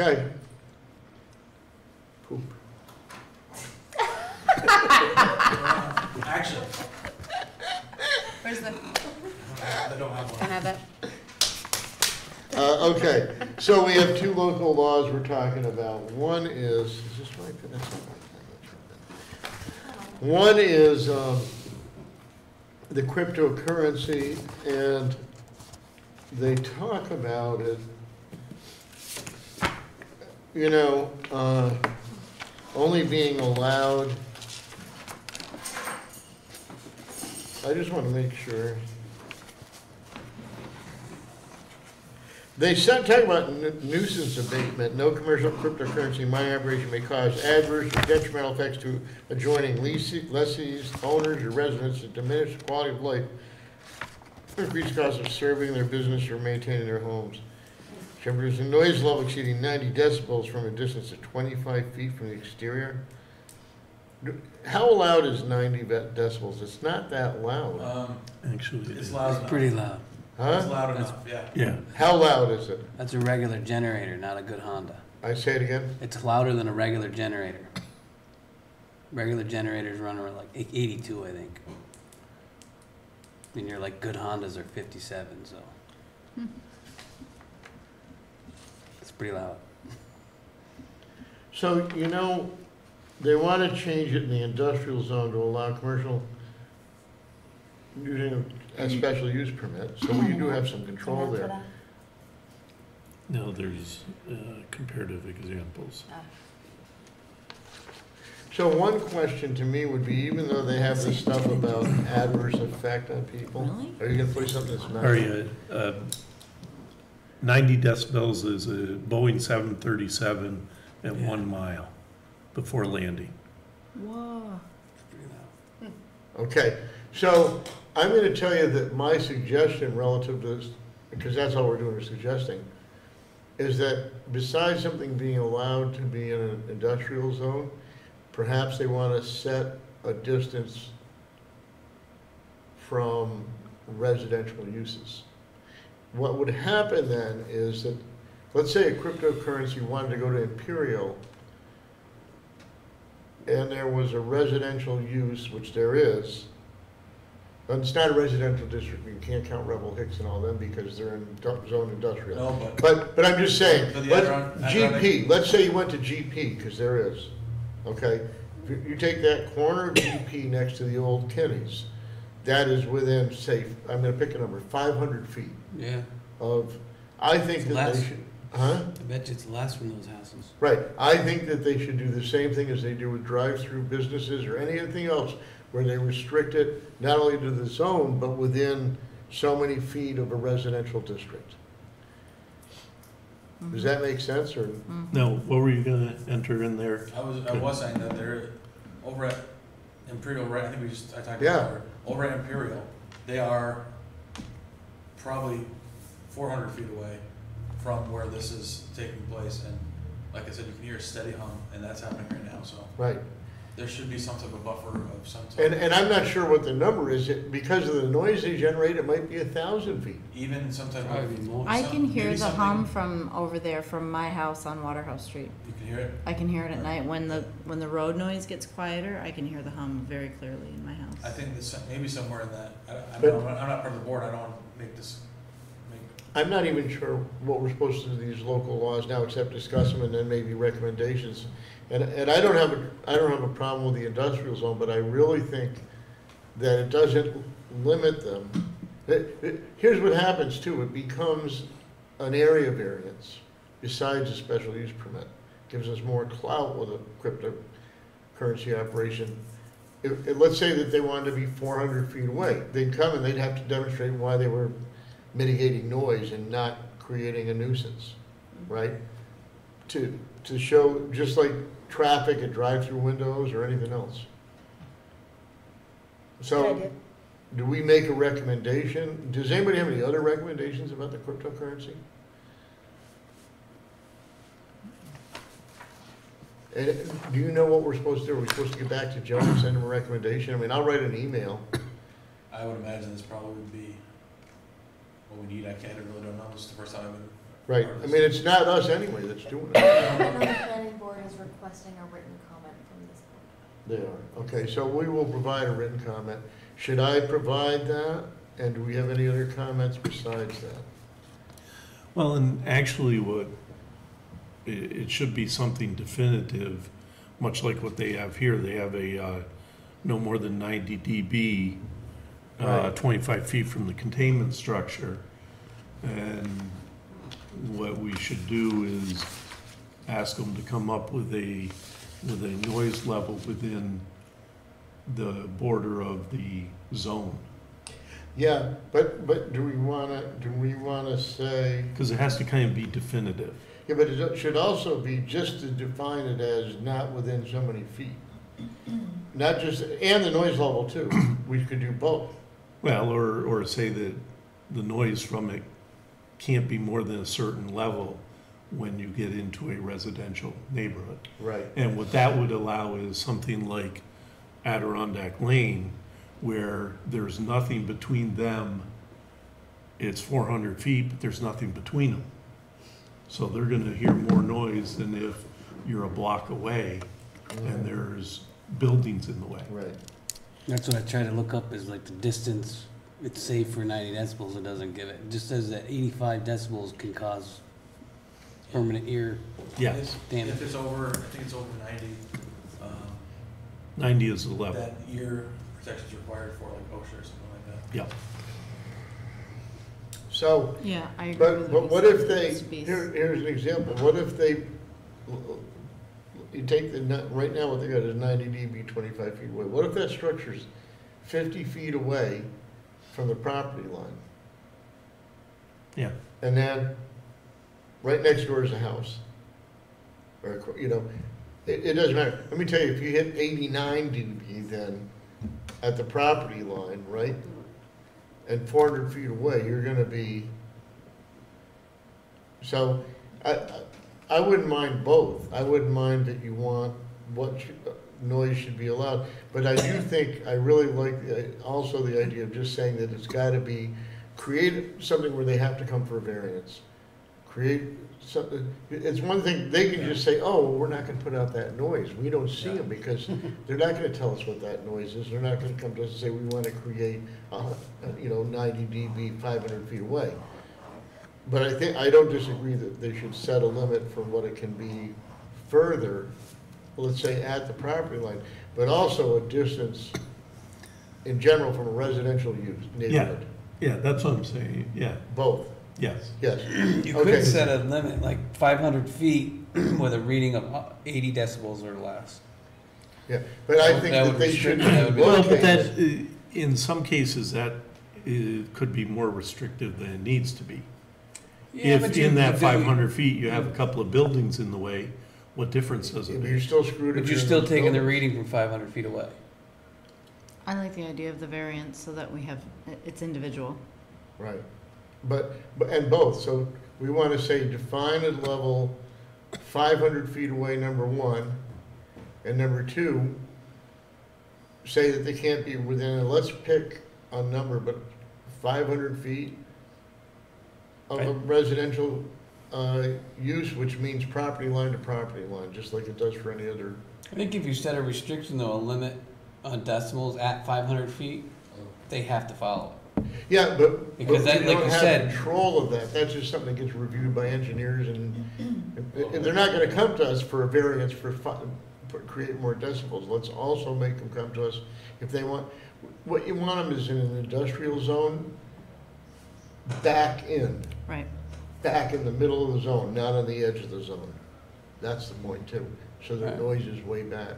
Okay. Poop. Action. Where's the? I don't have one. Can I have that? Okay, so we have two local laws we're talking about. One is this my pen? That's not my pen. One is the cryptocurrency, and they talk about it, you know, only being allowed. I just want to make sure. They talk about nuisance abatement. No commercial cryptocurrency mining operation may cause adverse or detrimental effects to adjoining lessees, owners, or residents that diminish the quality of life or increase the cost of serving their business or maintaining their homes. Shall produce a noise level exceeding 90 decibels from a distance of 25 feet from the exterior. How loud is 90 decibels? It's not that loud. Actually, it's loud enough. Pretty loud. Huh? It's loud enough, yeah. Yeah. How loud is it? That's a regular generator, not a good Honda. I say it again? It's louder than a regular generator. Regular generators run around like 82, I think. And you're like good Hondas are 57, so. It's pretty loud. So, you know, they want to change it in the industrial zone to allow commercial using a special use permit, so you do have some control there. No, there's comparative examples. So one question to me would be, even though they have this stuff about adverse effect on people, are you going to play something that's not? Are you, 90 decibels is a Boeing 737 at 1 mile before landing. Whoa. It's pretty loud. Okay, so I'm going to tell you that my suggestion relative to this, because that's all we're doing is suggesting, is that besides something being allowed to be in an industrial zone, perhaps they want to set a distance from residential uses. What would happen then is that, let's say a cryptocurrency wanted to go to Imperial, and there was a residential use, which there is. And it's not a residential district. You can't count Rebel Hicks and all them because they're in zone industrial. No, but I'm just saying, But the GP, let's say you went to GP, because there is, okay? You take that corner of GP next to the old Kenny's, that is within, say, I'm gonna pick a number, 500 feet Yeah. of, I think It's that less. they should, huh? I bet you it's less from those houses. Right, I think that they should do the same thing as they do with drive-through businesses or anything else, where they restrict it not only to the zone, but within so many feet of a residential district. Does that make sense, or? No, what were you gonna enter in there? I was saying that they're over at Imperial, right? I think I talked Yeah. about it. Over at Imperial, they are probably 400 feet away from where this is taking place, and like I said, you can hear a steady hum, and that's happening right now. So Right, there should be some type of buffer of some type. and I'm not sure what the number is, because of the noise they generate, it might be 1,000 feet. Even some type Probably of. more. I can hear maybe the something- hum from over there from my house on Waterhouse Street. You can hear it. I can hear it at night when the road noise gets quieter. I can hear the hum very clearly in my house. I think this maybe somewhere in that. I'm But- not part of the board. I don't want to make this. I'm not even sure what we're supposed to do with these local laws now, except discuss them and then maybe recommendations. And I don't have a problem with the industrial zone, but I really think that it doesn't limit them. Here's what happens too, it becomes an area variance besides a special use permit. Gives us more clout with a cryptocurrency operation. Let's say that they wanted to be 400 feet away. They'd come and they'd have to demonstrate why they were mitigating noise and not creating a nuisance, right? To show, just like traffic at drive-through windows or anything else. So, do we make a recommendation? Does anybody have any other recommendations about the cryptocurrency? And do you know what we're supposed to do? Are we supposed to get back to Joe and send him a recommendation? I mean, I'll write an email. I would imagine this probably would be what we need. I really don't know. This is the first time I've been Right, I mean, it's not us anyway that's doing it. I know the planning board is requesting a written comment from this board. They are, okay, so we will provide a written comment. Should I provide that? And do we have any other comments besides that? Well, and actually it should be something definitive, much like what they have here. They have a, no more than 90 dB, Right. 25 feet from the containment structure. And what we should do is ask them to come up with a noise level within the border of the zone. Yeah, but do we wanna say, Because it has to kind of be definitive. yeah, but it should also be just to define it as not within so many feet. Not just, and the noise level too, we could do both. Well, or say that the noise from it can't be more than a certain level when you get into a residential neighborhood. Right. And what that would allow is something like Adirondack Lane, where there's nothing between them. It's 400 feet, but there's nothing between them. So they're gonna hear more noise than if you're a block away and there's buildings in the way. Right. That's what I try to look up is like the distance, it's safe for 90 decibels, it doesn't give it. It just says that 85 decibels can cause permanent ear Yes, damage. If it's over, I think it's over 90, 90 is the level. that ear protection's required for like OSHA or something like that. Yep. So, Yeah, I agree with but what if they, It's beast. here's an example, what if they, you take right now what they got is 90 dB, 25 feet away. What if that structure's 50 feet away from the property line? Yeah. And then, right next door is a house. Or, you know, it doesn't matter. Let me tell you, if you hit 89 dB then, at the property line, right? And 400 feet away, you're gonna be, so, I wouldn't mind both. I wouldn't mind that you want noise should be allowed. But I do think, I really like also the idea of just saying that it's gotta be, create something where they have to come for a variance. Create something, it's one thing, they can just say, oh, well, we're not gonna put out that noise. We don't see them because they're not gonna tell us what that noise is. They're not gonna come to us and say, we wanna create, 90 dB, 500 feet away. But I don't disagree that they should set a limit for what it can be further, let's say at the property line, but also a distance in general from a residential use neighborhood. Yeah, that's what I'm saying, yeah, Both, yes. yes. You Okay. could set a limit, like 500 feet with a reading of 80 decibels or less. Yeah, but I think That that would they should. restrict- that would be- Well, but located- that, in some cases, that could be more restrictive than it needs to be. Yeah, but If you- in that you- 500 feet, you have a couple of buildings in the way, what difference does it You're make? still screwed. But if you're in still those taking the buildings. reading from 500 feet away. I like the idea of the variance so that we have, it's individual. Right, and both, so we want to say define a level 500 feet away, number one, and number two, say that they can't be within, let's pick a number, but 500 feet of a residential use, which means property line to property line, just like it does for any other. I think if you set a restriction, though, a limit on decibels at 500 feet, they have to follow it. Yeah, but Because we that, like don't you have said, control of that. That's just something that gets reviewed by engineers, and they're not gonna come to us for a variance for create more decibels. Let's also make them come to us if they want. What you want them is in an industrial zone, back in the middle of the zone, not on the edge of the zone. That's the point too. So the Right. noise is way back.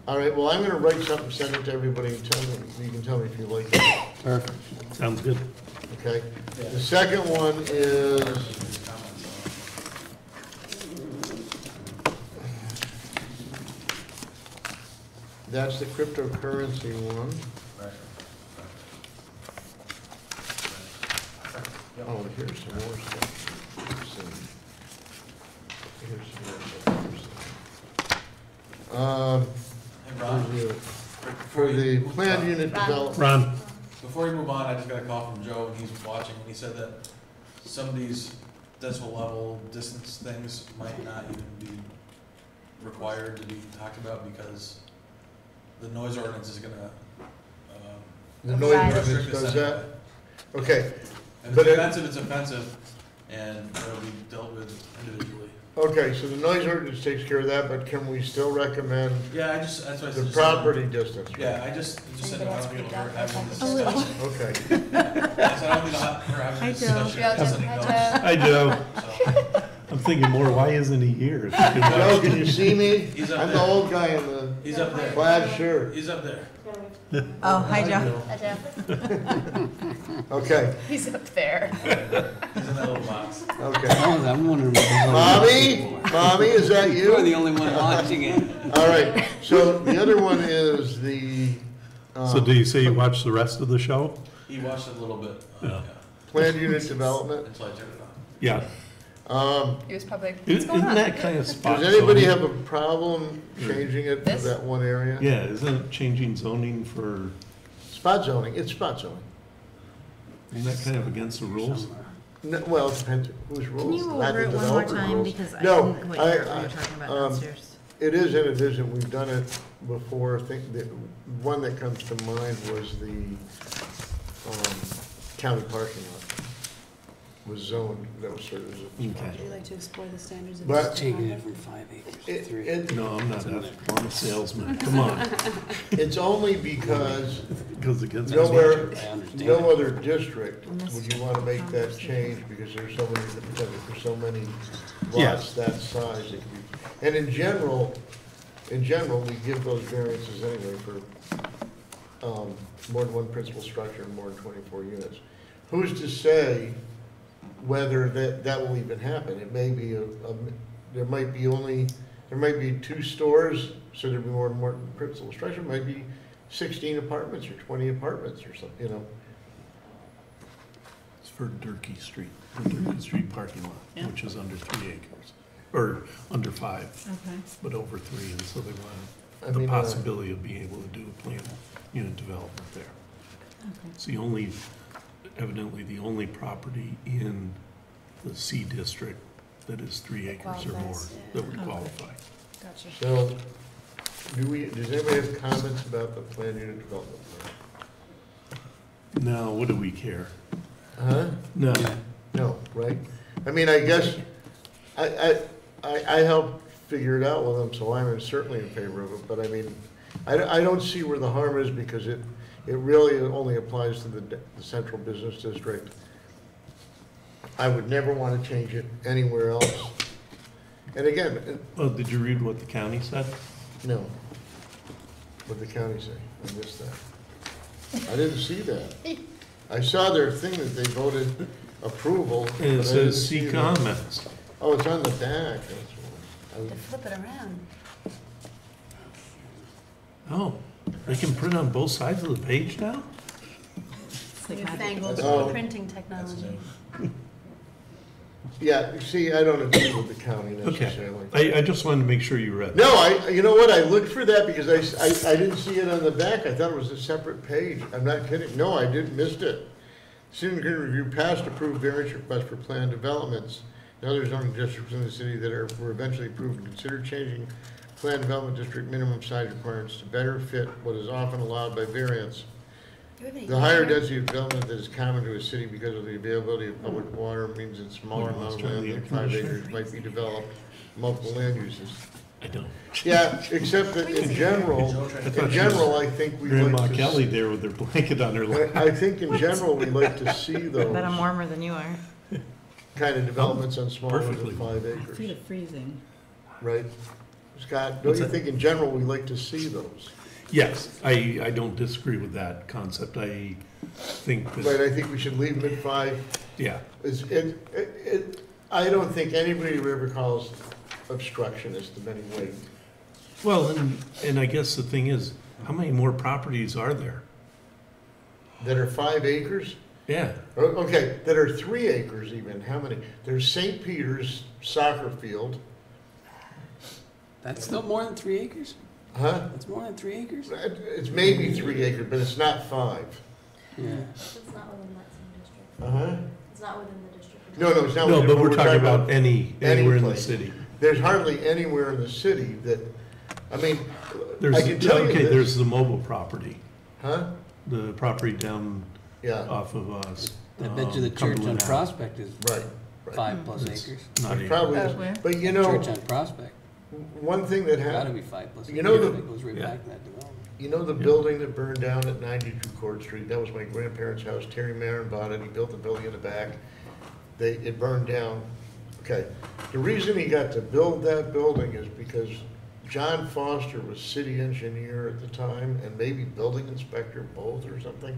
All right, well, I'm gonna write something, send it to everybody, and tell me, you can tell me if you like it. perfect. Sounds good. Okay, the second one is, that's the cryptocurrency one. Oh, here's some more stuff. Let's see. Here's some more stuff. Hey, Ron, For the planned unit Ron. development. Ron, before you move on, I just got a call from Joe, and he's watching, and he said that some of these decibel level distance things might not even be required to be talked about because the noise ordinance is gonna, The noise Right. ordinance restrict this does anyway. that? Okay, If But it's it- offensive, it's offensive, and it'll be dealt with individually. okay, so the noise ordinance takes care of that, but can we still recommend Yeah, that's what I the suggested. property distance? right? Yeah, I just said I don't think we're having this A little. discussion. Okay, I said I don't think we're having Hi, this Joe. discussion. Yeah, Just Joe. letting Hi, know. I do. So, I'm thinking more, why isn't he here? Joe, can you see me? He's up I'm the there. old guy in the He's up there. plaid shirt. He's up there. Oh, hi, Joe. Hi, Jeff. Okay, He's up there. He's in that little box. okay. I'm wondering. what Mommy, is that You're the you? only one watching it. All right, so the other one is the, So do you say you watched the rest of the show? He watched it a little bit. Yeah. planned unit development. Until I turned it on. Yeah. He was probably, Isn't that kind of spot Does anybody zoning? have a problem changing it to This? that one area? Yeah, isn't it changing zoning for, Spot zoning, it's spot zoning. isn't that kind of against the rules? No, well, it depends whose rules. Can you go not over the it one more developer time, rules. because I No, didn't quite I- hear what you were talking about downstairs. It is in a vision, we've done it before, I think the one that comes to mind was the, county parking lot. Was zoned, that was sort of. Okay. Would you like to explore the standards of But- Taking it from 5 acres to It, 3. it, No, I'm not that, I'm a salesman, come on. it's only because Goes against. nowhere, I understand. no other district And this would you wanna make that conversation. change, because there's so many, for so many Yeah. lots that size. It could be. And in general, we give those variances anyway for, more than one principal structure and more than 24 units. Who's to say whether that will even happen? It may be there might be 2 stores, so there'd be more than one principal structure, it might be 16 apartments or 20 apartments or something, you know. It's for Durkee Street, the Durkee Street parking lot, Yeah. which is under 3 acres, or under 5, Okay. but over 3, and so they I want the mean, possibility of being able to do a planned unit development there. Okay. It's the only, evidently the only property in the C district that is 3 acres or more qualifies, yeah. that would Okay. qualify. Gotcha. So, does anybody have comments about the planned unit development plan? Now, what do we care? Huh? No, Yeah. No, right? I mean, I guess, I helped figure it out with them, so I'm certainly in favor of it, but I mean, I don't see where the harm is, because it really only applies to the central business district. I would never want to change it anywhere else. And again, oh, did you read what the county said? no. What'd the county say? I missed that. I didn't see that. I saw their thing that they voted approval. but I And it didn't says see see that. comments. Oh, it's on the back, that's why. To flip it around. Oh, they can print on both sides of the page now? It's like magic. Newfangled Oh. printing That's his technology. name. Yeah, see, I don't agree with the county Okay, necessarily. I just wanted to make sure you read it. No, you know what, I looked for that because I didn't see it on the back, I thought it was a separate page, I'm not kidding, no, I didn't, missed it. City can review past approved variance requests for planned developments and other zoning districts in the city that were eventually approved, and consider changing planned development district minimum size requirements to better fit what is often allowed by variance. Do you have any The higher water? density of development that is common to a city because of the availability of public water means that smaller Wait, let's amount of try land the than air 5 conditioner. acres might be developed, multiple land uses. I don't. Yeah, except that in general, I think we Grandma like to. Kelly there with her blanket on her lap. I think in general, we like to see those Bet I'm warmer than you are. kind of developments on smaller Perfectly. than 5 My feet acres, are freezing. right? Scott, don't What's you that? think in general, we like to see those? Yes, I don't disagree with that concept. I think Right, that, I think we should leave them at 5. yeah, I don't think anybody ever calls obstructionist of any way. well, and I guess the thing is, how many more properties are there? That are 5 acres? Yeah, Okay, that are 3 acres even, how many? There's St. Peter's soccer field, That's still more than 3 acres? huh? That's more than 3 acres? It's maybe 3 acres, but it's not 5. Yeah. It's not within that same district. Uh-huh. It's not within the district No, it's not. No, but we're talking about anywhere in the place. city. There's hardly anywhere in the city that, I mean, There's, I can tell you okay, this. there's the mobile property, Huh? the property down Yeah, off of, I bet you the church on Cumberland Ave. Prospect is right. 5+ It's acres. Not even. Probably Oh, is. where? But you Church know, on Prospect, one thing that gotta happened, be 5+ You know acres, the- it goes right Yeah. back in that development. you know the building that burned down at 92 Court Street? That was my grandparents' house. Terry Marin bought it. He built the building in the back. It burned down. Okay. The reason he got to build that building is because John Foster was city engineer at the time and maybe building inspector, both or something,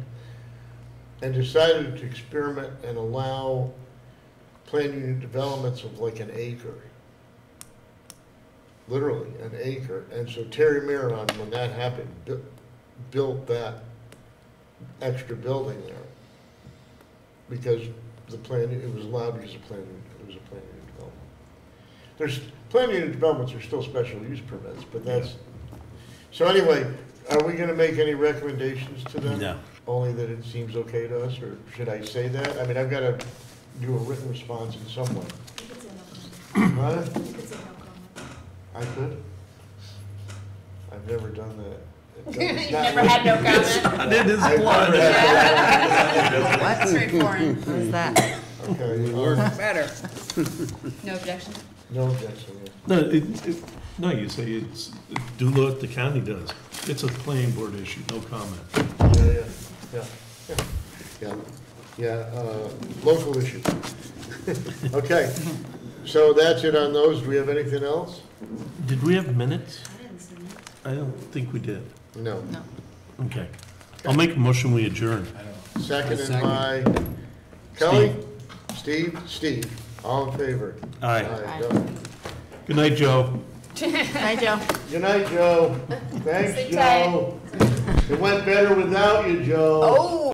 and decided to experiment and allow plan unit developments of like an acre. Literally an acre. And so Terry Marin, when that happened, built that extra building there. Because the plan, it was allowed because it was a plan unit development. There's, plan unit developments are still special use permits, but that's, so anyway, are we gonna make any recommendations to them? No. Only that it seems okay to us, or should I say that? I mean, I've gotta do a written response in some way. You could say no comment. What? You could say no comment. I could? I've never done that. You've never had no comment? Not in his I've blood. never had That's very foreign. What's that? that. Okay, Better. No objection? no objection, yeah. No, no, you say it's, do what the county does. It's a planning board issue, no comment. Yeah, local issue. Okay, so that's it on those. Do we have anything else? Did we have minutes? I didn't see that. I don't think we did. No. No. Okay. I'll make a motion, we adjourn. I don't know. Seconded Second. by Kelly? Steve? All in favor? Aye. Done. Good night, Joe. Hi, Joe. Good night, Joe. Thanks, Sleep Joe. It went better without you, Joe. Oh.